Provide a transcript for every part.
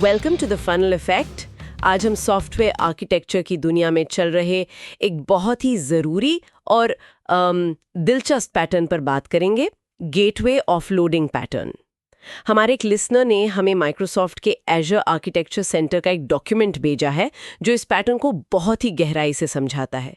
Welcome to the funnel effect. आज हम software architecture की दुनिया में चल रहे एक बहुत ही ज़रूरी और दिलचस्प पैटर्न पर बात करेंगे, गेटवे ऑफलोडिंग पैटर्न। हमारे एक लिसनर ने हमें माइक्रोसॉफ्ट के एजर आर्किटेक्चर सेंटर का एक डॉक्यूमेंट भेजा है जो इस पैटर्न को बहुत ही गहराई से समझाता है।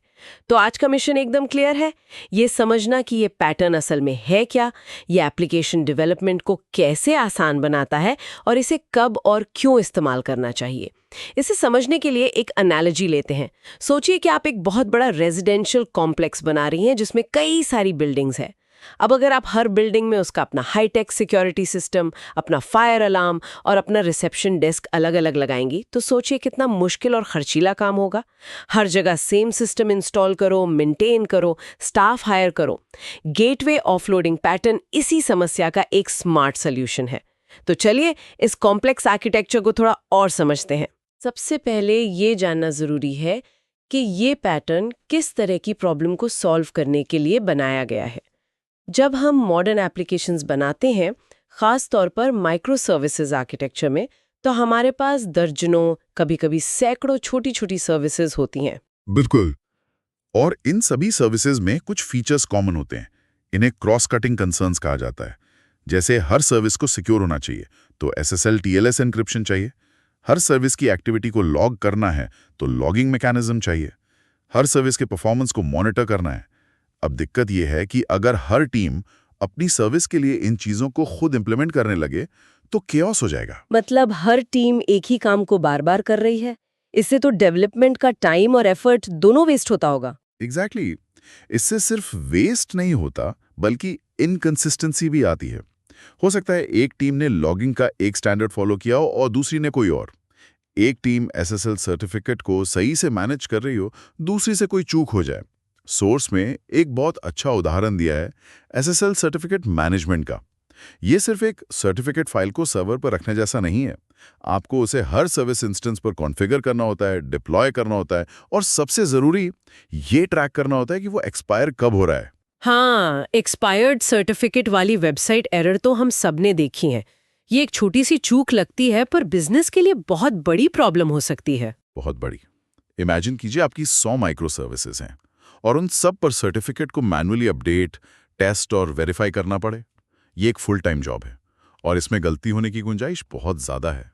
तो आज का मिशन एकदम क्लियर है, ये समझना कि ये पैटर्न असल में है क्या, ये एप्लीकेशन डेवलपमेंट को कैसे आसान बनाता है और इसे कब और क्यों इस्तेमाल करना चाहिए। इसे समझने के लिए एक एनालॉजी लेते हैं। सोचिए कि आप एक बहुत बड़ा रेजिडेंशियल कॉम्प्लेक्स बना रही हैं जिसमें कई सारी बिल्डिंग्स हैं। अब अगर आप हर बिल्डिंग में उसका अपना हाईटेक सिक्योरिटी सिस्टम, अपना फायर अलार्म और अपना रिसेप्शन डेस्क अलग अलग लगाएंगी, तो सोचिए कितना मुश्किल और खर्चीला काम होगा। हर जगह सेम सिस्टम इंस्टॉल करो, मेंटेन करो, स्टाफ हायर करो। गेटवे ऑफलोडिंग पैटर्न इसी समस्या का एक स्मार्ट सोल्यूशन है। तो चलिए इस कॉम्प्लेक्स आर्किटेक्चर को थोड़ा और समझते हैं। सबसे पहले ये जानना जरूरी है कि ये पैटर्न किस तरह की प्रॉब्लम को सॉल्व करने के लिए बनाया गया है। जब हम मॉडर्न एप्लीकेशंस बनाते हैं, खास तौर पर माइक्रो सर्विसेज आर्किटेक्चर में, तो हमारे पास दर्जनों, कभी-कभी सैकड़ों छोटी-छोटी सर्विसेज होती हैं। बिल्कुल। और इन सभी सर्विसेज में कुछ फीचर्स कॉमन होते हैं। इन्हें क्रॉस कटिंग कंसर्न्स कहा जाता है। जैसे हर सर्विस को सिक्योर होना चाहिए, तो SSL TLS एन्क्रिप्शन चाहिए। हर सर्विस की एक्टिविटी को लॉग करना है, तो लॉगिंग मैकेनिज्म चाहिए। हर सर्विस के परफॉर्मेंस को मॉनिटर करना है। अब दिक्कत यह है कि अगर हर टीम अपनी सर्विस के लिए इन चीजों को खुद इंप्लीमेंट करने लगे, तो केओस हो जाएगा। मतलब हर टीम एक ही काम को बार-बार कर रही है। इससे तो डेवलपमेंट का टाइम और एफर्ट दोनों वेस्ट होता होगा। एग्जैक्टली। इससे सिर्फ वेस्ट नहीं होता, बल्कि इनकंसिस्टेंसी भी आती है। हो सकता है एक टीम ने लॉगिंग का एक स्टैंडर्ड फॉलो किया हो और दूसरी ने कोई और। एक टीम SSL सर्टिफिकेट को सही से मैनेज कर रही हो, दूसरी से कोई चूक हो जाए। सोर्स में एक बहुत अच्छा उदाहरण दिया है SSL सर्टिफिकेट मैनेजमेंट का। ये सिर्फ एक सर्टिफिकेट फाइल को सर्वर पर रखने जैसा नहीं है। आपको उसे हर सर्विस इंस्टेंस पर कॉन्फ़िगर करना होता है, डिप्लॉय करना होता है और सबसे ज़रूरी ये ट्रैक करना होता है कि वो एक्सपायर कब हो रहा है। हाँ, एक्सपायर्ड सर्टिफिकेट वाली वेबसाइट एरर तो हम सबने देखी है। ये एक छोटी सी चूक लगती है, पर बिजनेस के लिए बहुत बड़ी प्रॉब्लम हो सकती है। बहुत बड़ी। इमेजिन कीजिए आपकी 100 माइक्रो सर्विसेज हैं और उन सब पर सर्टिफिकेट को मैनुअली अपडेट, टेस्ट और वेरीफाई करना पड़े। ये एक फुल टाइम जॉब है और इसमें गलती होने की गुंजाइश बहुत ज़्यादा है।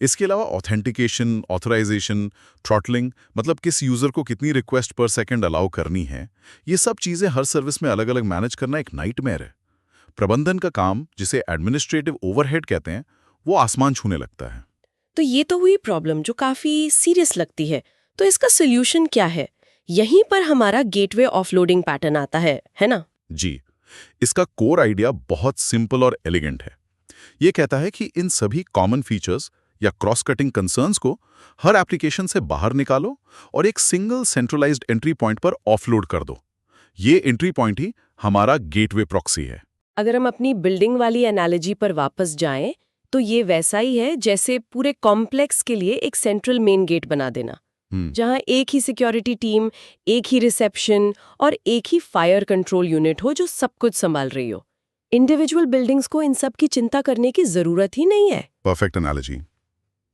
इसके अलावा ऑथेंटिकेशन, ऑथराइजेशन, थ्रॉटलिंग, मतलब किस यूज़र को कितनी रिक्वेस्ट पर सेकंड अलाउ करनी है, ये सब चीज़ें हर सर्विस में अलग अलग मैनेज करना एक नाइटमेयर है। प्रबंधन का काम, जिसे एडमिनिस्ट्रेटिव ओवरहेड कहते हैं, वो आसमान छूने लगता है। तो ये तो हुई प्रॉब्लम जो काफी सीरियस लगती है। तो इसका सोल्यूशन क्या है? यहीं पर हमारा गेटवे ऑफलोडिंग पैटर्न आता है ना? जी, इसका कोर आइडिया बहुत सिंपल और एलिगेंट है। ये कहता है कि इन सभी कॉमन फीचर्स या क्रॉस कटिंग कंसर्न्स को हर एप्लीकेशन से बाहर निकालो और एक सिंगल सेंट्रलाइज्ड एंट्री पॉइंट पर ऑफलोड कर दो। ये एंट्री पॉइंट ही हमारा गेटवे प्रॉक्सी है। अगर हम अपनी बिल्डिंग वाली एनालॉजी पर वापस जाएं, तो ये वैसा ही है जैसे पूरे कॉम्प्लेक्स के लिए एक सेंट्रल मेन गेट बना देना, जहां एक ही सिक्योरिटी टीम, एक ही रिसेप्शन और एक ही फायर कंट्रोल यूनिट हो जो सब कुछ संभाल रही हो। इंडिविजुअल बिल्डिंग्स को इन सब की चिंता करने की जरूरत ही नहीं है। Perfect analogy.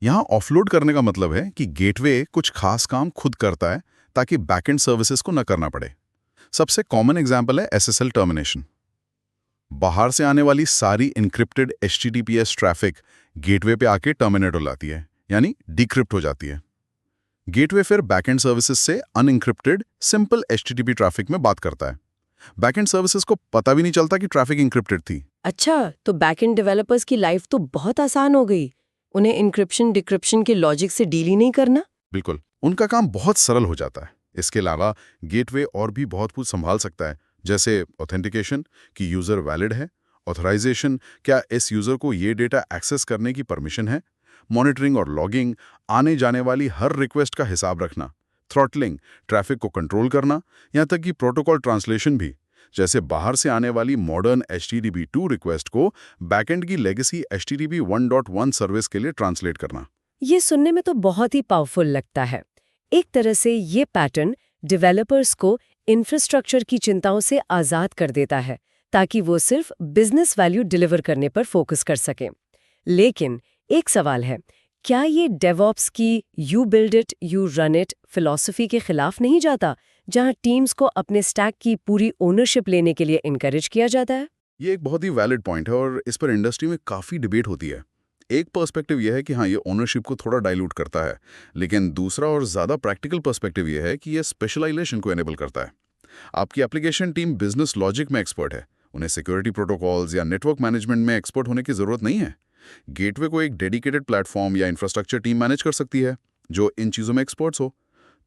यहाँ ऑफलोड करने का मतलब है कि गेटवे कुछ खास काम खुद करता है ताकि बैकएंड सर्विसेज को न करना पड़े। सबसे कॉमन एग्जांपल है SSL टर्मिनेशन। बाहर से आने वाली सारी इनक्रिप्टेड HTTPS ट्रैफिक गेटवे पे आके टर्मिनेट हो जाती है, यानी डिक्रिप्ट हो जाती है। गेटवे फिर बैकएंड सर्विसेज से अनइनक्रिप्टेड सिंपल HTTP ट्रैफिक में बात करता है। बैकएंड सर्विसेज को पता भी नहीं चलता कि ट्रैफिक इंक्रिप्टेड थी। अच्छा, तो बैकएंड डेवलपर्स की लाइफ तो बहुत आसान हो गई। उन्हें इंक्रिप्शन डिक्रिप्शन के लॉजिक से डील ही नहीं करना। बिल्कुल, उनका काम बहुत सरल हो जाता है। इसके अलावा गेटवे और भी बहुत कुछ संभाल सकता है, जैसे ऑथेंटिकेशन कि यूजर वैलिड है, ऑथराइजेशन क्या इस यूजर को ये डेटा एक्सेस करने की परमिशन है, मॉनिटरिंग और लॉगिंग, आने जाने वाली हर रिक्वेस्ट का हिसाब रखना, थ्रॉटलिंग ट्रैफिक को कंट्रोल करना, यहाँ तक कि प्रोटोकॉल ट्रांसलेशन भी, जैसे बाहर से आने वाली मॉडर्न HTTP2 रिक्वेस्ट को बैकएंड की लेगेसी HTTP 1.1 सर्विस के लिए ट्रांसलेट करना। ये सुनने में तो बहुत ही पावरफुल लगता है। एक तरह से ये पैटर्न डेवलपर्स को इंफ्रास्ट्रक्चर की चिंताओं से आज़ाद कर देता है, ताकि वो सिर्फ बिजनेस वैल्यू डिलीवर करने पर फोकस कर सकें। लेकिन एक सवाल है, क्या ये डेवऑप्स की you build it you run it philosophy के खिलाफ नहीं जाता, जहां टीम्स को अपने स्टैक की पूरी ओनरशिप लेने के लिए इनकरेज किया जाता है? ये एक बहुत ही वैलिड पॉइंट है और इस पर इंडस्ट्री में काफ़ी डिबेट होती है। एक पर्सपेक्टिव यह है कि हाँ, ये ओनरशिप को थोड़ा डाइल्यूट करता है, लेकिन दूसरा और ज़्यादा प्रैक्टिकल पर्सपेक्टिव यह है कि ये स्पेशलाइजेशन को एनेबल करता है। आपकी एप्लीकेशन टीम बिजनेस लॉजिक में एक्सपर्ट है, उन्हें सिक्योरिटी प्रोटोकॉल्स या नेटवर्क मैनेजमेंट में एक्सपर्ट होने की ज़रूरत नहीं है। गेटवे को एक डेडिकेटेड प्लेटफॉर्म या इंफ्रास्ट्रक्चर टीम मैनेज कर सकती है, जो इन चीज़ों में एक्सपर्ट्स हो।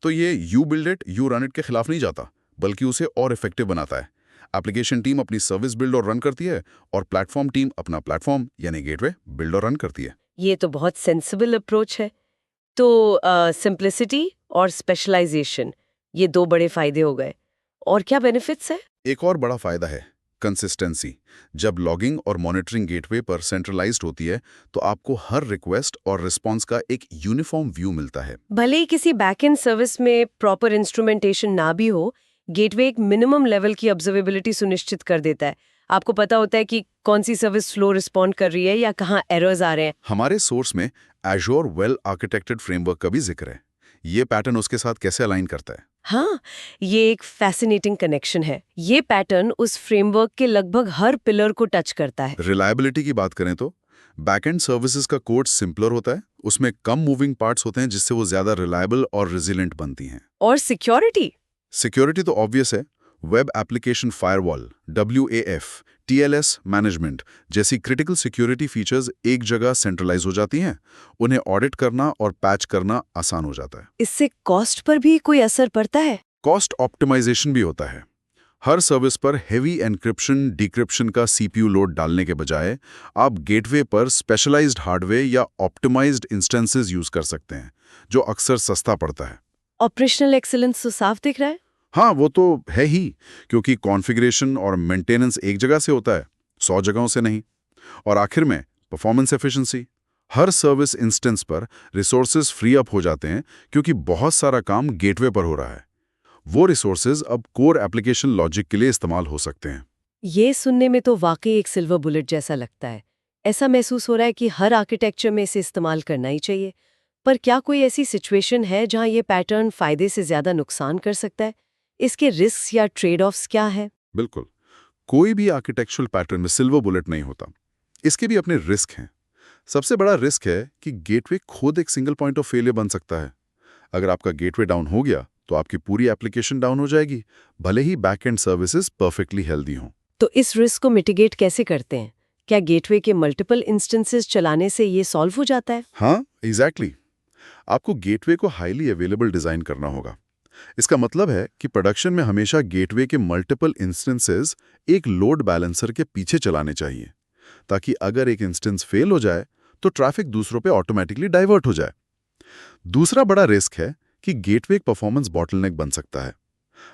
तो ये you build it you run it के खिलाफ नहीं जाता, बल्कि उसे और इफेक्टिव बनाता है। एप्लीकेशन टीम अपनी सर्विस बिल्ड और रन करती है और प्लेटफॉर्म टीम अपना प्लेटफॉर्म यानी गेटवे बिल्ड और रन करती है। ये तो बहुत सेंसिबल अप्रोच है। तो सिंप्लिसिटी और स्पेशलाइजेशन, ये दो बड़े फायदे हो गए। और क्या बेनिफिट्स है? एक और बड़ा फायदा है कंसिस्टेंसी। जब लॉगिंग और मॉनिटरिंग गेटवे पर सेंट्रलाइज्ड होती है, तो आपको हर रिक्वेस्ट और रिस्पॉन्स का एक यूनिफॉर्म व्यू मिलता है। भले ही किसी बैकएंड सर्विस में प्रॉपर इंस्ट्रूमेंटेशन ना भी हो, गेटवे एक मिनिमम लेवल की ऑब्जर्वेबिलिटी सुनिश्चित कर देता है। आपको पता होता है कि कौन सी सर्विस स्लो रिस्पॉन्ड कर रही है या कहाँ एरर्स आ रहे हैं। हमारे सोर्स में एज़्योर वेल आर्किटेक्टेड फ्रेमवर्क का भी जिक्र है। ये पैटर्न उसके साथ कैसे अलाइन करता है? हाँ, ये एक फैसिनेटिंग कनेक्शन है। ये पैटर्न उस फ्रेमवर्क के लगभग हर पिलर को टच करता है। रिलायबिलिटी की बात करें तो बैकएंड सर्विसेज का कोड सिंपलर होता है, उसमें कम मूविंग पार्ट्स होते हैं, जिससे वो ज्यादा रिलायबल और रेजिलिएंट बनती हैं। और सिक्योरिटी सिक्योरिटी तो ऑब्वियस है। Web application firewall, WAF, TLS management जैसी क्रिटिकल सिक्योरिटी फीचर्स एक जगह सेंट्रलाइज हो जाती हैं। उन्हें ऑडिट करना और पैच करना आसान हो जाता है। इससे कॉस्ट पर भी कोई असर पड़ता है? कॉस्ट ऑप्टिमाइजेशन भी होता है। हर सर्विस पर हेवी एन्क्रिप्शन डिक्रिप्शन का CPU लोड डालने के बजाय आप गेटवे पर स्पेशलाइज्ड हार्डवेयर या ऑप्टिमाइज्ड इंस्टेंसेस यूज कर सकते हैं, जो अक्सर सस्ता पड़ता है। ऑपरेशनल एक्सीलेंस तो साफ दिख रहा है। हाँ, वो तो है ही, क्योंकि कॉन्फ़िगरेशन और मेंटेनेंस एक जगह से होता है, 100 जगहों से नहीं। और आखिर में परफॉर्मेंस एफिशिएंसी। हर सर्विस इंस्टेंस पर रिसोर्सेज फ्री अप हो जाते हैं, क्योंकि बहुत सारा काम गेटवे पर हो रहा है। वो रिसोर्सेज अब कोर एप्लीकेशन लॉजिक के लिए इस्तेमाल हो सकते हैं। ये सुनने में तो वाकई एक सिल्वर बुलेट जैसा लगता है। ऐसा महसूस हो रहा है कि हर आर्किटेक्चर में इसे इस्तेमाल करना ही चाहिए। पर क्या कोई ऐसी सिचुएशन है जहां ये पैटर्न फायदे से ज्यादा नुकसान कर सकता है? इसके रिस्क या ट्रेड ऑफ्स क्या है? बिल्कुल, कोई भी आर्किटेक्चरल पैटर्न में सिल्वर बुलेट नहीं होता। इसके भी अपने रिस्क हैं। सबसे बड़ा रिस्क है कि गेटवे खुद एक सिंगल पॉइंट ऑफ फेलियर बन सकता है। अगर आपका गेटवे डाउन हो गया, तो आपकी पूरी एप्लीकेशन डाउन हो जाएगी, भले ही बैकएंड सर्विसेज परफेक्टली हेल्दी हों। तो इस रिस्क को मिटिगेट कैसे करते हैं? क्या गेटवे के मल्टीपल इंस्टेंसेस चलाने से ये सॉल्व हो जाता है? हाँ, एग्जैक्टली। आपको गेटवे को हाईली अवेलेबल डिजाइन करना होगा। इसका मतलब है कि प्रोडक्शन में हमेशा गेटवे के मल्टीपल इंस्टेंसेस एक लोड बैलेंसर के पीछे चलाने चाहिए, ताकि अगर एक इंस्टेंस फेल हो जाए तो ट्रैफिक दूसरों पे ऑटोमेटिकली डाइवर्ट हो जाए। दूसरा बड़ा रिस्क है कि गेटवे एक परफॉर्मेंस बॉटलनेक बन सकता है।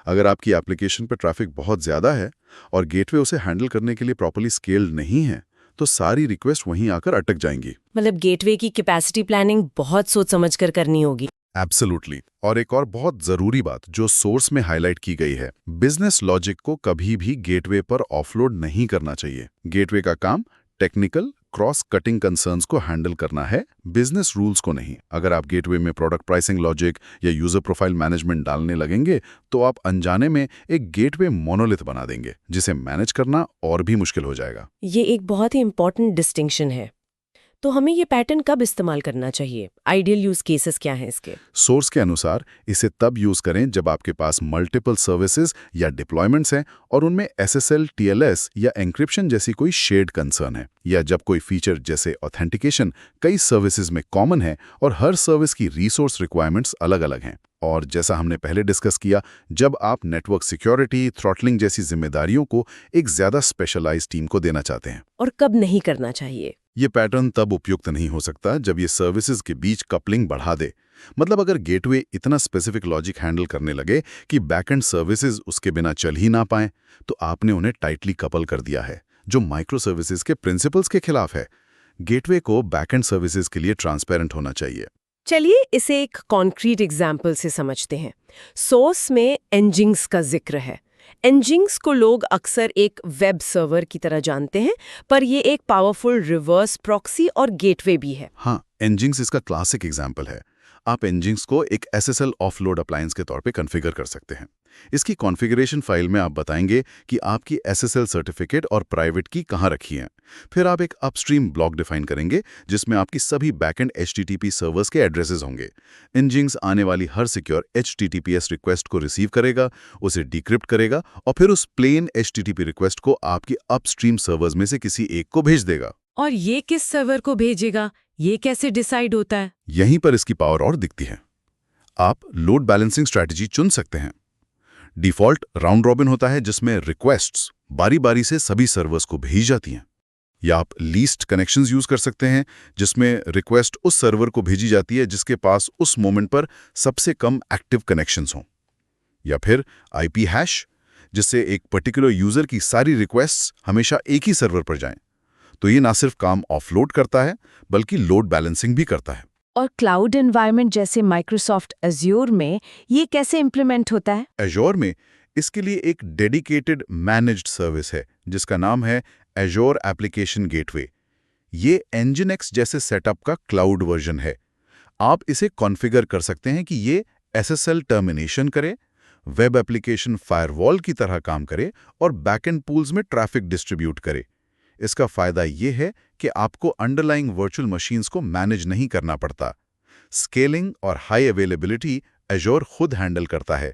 अगर आपकी एप्लीकेशन पर ट्रैफिक बहुत ज्यादा है और गेटवे उसे हैंडल करने के लिए प्रॉपर्ली स्केल्ड नहीं है, तो सारी रिक्वेस्ट वहीं आकर अटक जाएंगी। मतलब गेटवे की कैपेसिटी प्लानिंग बहुत सोच समझ कर करनी होगी। एब्सोल्युटली। और एक और बहुत जरूरी बात जो सोर्स में हाईलाइट की गई है, बिजनेस लॉजिक को कभी भी गेटवे पर ऑफलोड नहीं करना चाहिए। गेटवे का काम टेक्निकल क्रॉस कटिंग कंसर्न्स को हैंडल करना है, बिजनेस रूल्स को नहीं। अगर आप गेटवे में प्रोडक्ट प्राइसिंग लॉजिक या यूजर प्रोफाइल मैनेजमेंट डालने लगेंगे, तो आप अनजाने में एक गेटवे मोनोलिथ बना देंगे, जिसे मैनेज करना और भी मुश्किल हो जाएगा। ये एक बहुत ही इंपॉर्टेंट डिस्टिंक्शन है। तो हमें ये पैटर्न कब इस्तेमाल करना चाहिए? आइडियल यूज केसेस क्या हैं इसके? सोर्स के अनुसार इसे तब यूज करें जब आपके पास मल्टीपल सर्विसेज या डिप्लॉयमेंट्स हैं और उनमें SSL, TLS या एन्क्रिप्शन जैसी कोई शेयर्ड कंसर्न है, या जब कोई फीचर जैसे ऑथेंटिकेशन कई सर्विसेज में कॉमन है और हर सर्विस की रिसोर्स रिक्वायरमेंट्स अलग-अलग हैं। और जैसा हमने पहले डिस्कस किया, जब आप नेटवर्क सिक्योरिटी, थ्रॉटलिंग जैसी जिम्मेदारियों को एक ज्यादा स्पेशलाइज्ड टीम को देना चाहते हैं। और कब नहीं करना चाहिए? ये पैटर्न तब उपयुक्त नहीं हो सकता जब ये सर्विसेज के बीच कपलिंग बढ़ा दे। मतलब अगर गेटवे इतना स्पेसिफिक लॉजिक हैंडल करने लगे कि बैकएंड सर्विसेज उसके बिना चल ही ना पाएं, तो आपने उन्हें टाइटली कपल कर दिया है, जो माइक्रो सर्विसेज के प्रिंसिपल्स के खिलाफ है। गेटवे को बैकएंड सर्विसेज के लिए ट्रांसपेरेंट होना चाहिए। चलिए इसे एक कॉन्क्रीट एग्जाम्पल से समझते हैं। सोर्स में एनजिंग्स का जिक्र है। Nginx को लोग अक्सर एक वेब सर्वर की तरह जानते हैं, पर ये एक पावरफुल रिवर्स प्रॉक्सी और गेटवे भी है। हाँ, Nginx इसका क्लासिक एग्जाम्पल है। आप Nginx को एक SSL ऑफलोड अप्लायंस के तौर पे कॉन्फ़िगर कर सकते हैं। इसकी कॉन्फ़िगरेशन फाइल में आप बताएंगे कि आपकी SSL सर्टिफिकेट और प्राइवेट की कहाँ रखी है। फिर आप एक अपस्ट्रीम ब्लॉक डिफाइन करेंगे जिसमें आपकी सभी बैकएंड HTTP सर्वर्स के एड्रेसेस होंगे। Nginx आने वाली हर सिक्योर HTTPS रिक्वेस्ट को रिसीव करेगा, उसे डिक्रिप्ट करेगा और फिर उस प्लेन HTTP रिक्वेस्ट को आपकी अपस्ट्रीम सर्वर्स में से किसी एक को भेज देगा। और ये किस सर्वर को भेजेगा, ये कैसे डिसाइड होता है? यहीं पर इसकी पावर और दिखती है। आप लोड बैलेंसिंग स्ट्रैटेजी चुन सकते हैं। डिफॉल्ट राउंड रॉबिन होता है जिसमें रिक्वेस्ट्स बारी बारी से सभी सर्वर्स को भेजी जाती हैं। या आप लीस्ट कनेक्शंस यूज कर सकते हैं जिसमें रिक्वेस्ट उस सर्वर को भेजी जाती है जिसके पास उस मोमेंट पर सबसे कम एक्टिव कनेक्शंस हों। या फिर IP हैश, जिससे एक पर्टिकुलर यूजर की सारी रिक्वेस्ट्स हमेशा एक ही सर्वर पर जाएं। तो ये ना सिर्फ काम ऑफलोड करता है बल्कि लोड बैलेंसिंग भी करता है। और क्लाउड एनवायरनमेंट जैसे माइक्रोसॉफ्ट एज्योर में ये कैसे इंप्लीमेंट होता है? एज्योर में इसके लिए एक डेडिकेटेड मैनेज्ड सर्विस है जिसका नाम है एज्योर एप्लीकेशन गेटवे। ये Nginx जैसे सेटअप का क्लाउड वर्जन है। आप इसे कॉन्फ़िगर कर सकते हैं कि ये SSL टर्मिनेशन करे, वेब एप्लीकेशन फायरवॉल की तरह काम करे और बैकएंड पूल्स में ट्रैफिक डिस्ट्रीब्यूट करे। इसका फायदा ये है कि आपको अंडरलाइंग वर्चुअल मशीन्स को मैनेज नहीं करना पड़ता। स्केलिंग और हाई अवेलेबिलिटी एज्योर खुद हैंडल करता है।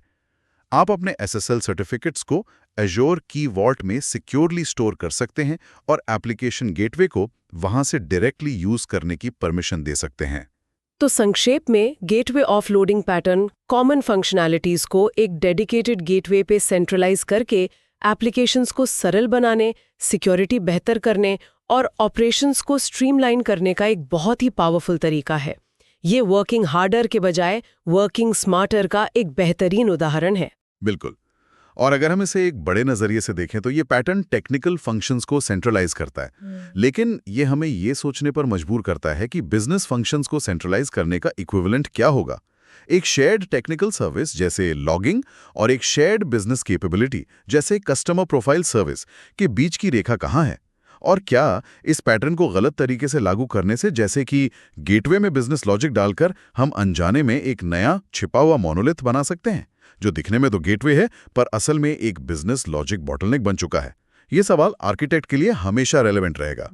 आप अपने SSL सर्टिफिकेट्स को एज्योर की वॉल्ट में सिक्योरली स्टोर कर सकते हैं और एप्लीकेशन गेटवे को वहां से डायरेक्टली यूज करने की परमिशन दे सकते हैं। तो संक्षेप में, gateway offloading pattern common functionalities को एक डेडिकेटेड गेटवे पे सेंट्रलाइज करके एप्लीकेशंस को सरल बनाने, सिक्योरिटी बेहतर करने और ऑपरेशंस को स्ट्रीमलाइन करने का एक बहुत ही पावरफुल तरीका है। ये वर्किंग हार्डर के बजाय वर्किंग स्मार्टर का एक बेहतरीन उदाहरण है। बिल्कुल। और अगर हम इसे एक बड़े नजरिए से देखें तो ये पैटर्न टेक्निकल फंक्शंस को सेंट्रलाइज करता है, लेकिन ये हमें ये सोचने पर मजबूर करता है कि बिजनेस फंक्शंस को सेंट्रलाइज करने का इक्विवेलेंट क्या होगा। एक शेयर्ड टेक्निकल सर्विस जैसे लॉगिंग और एक शेयर्ड बिजनेस कैपेबिलिटी जैसे कस्टमर प्रोफाइल सर्विस के बीच की रेखा कहाँ है? और क्या इस पैटर्न को गलत तरीके से लागू करने से, जैसे कि गेटवे में बिजनेस लॉजिक डालकर, हम अनजाने में एक नया छिपा हुआ मोनोलिथ बना सकते हैं जो दिखने में तो गेटवे है पर असल में एक बिजनेस लॉजिक बॉटलनेक बन चुका है? ये सवाल आर्किटेक्ट के लिए हमेशा रेलेवेंट रहेगा।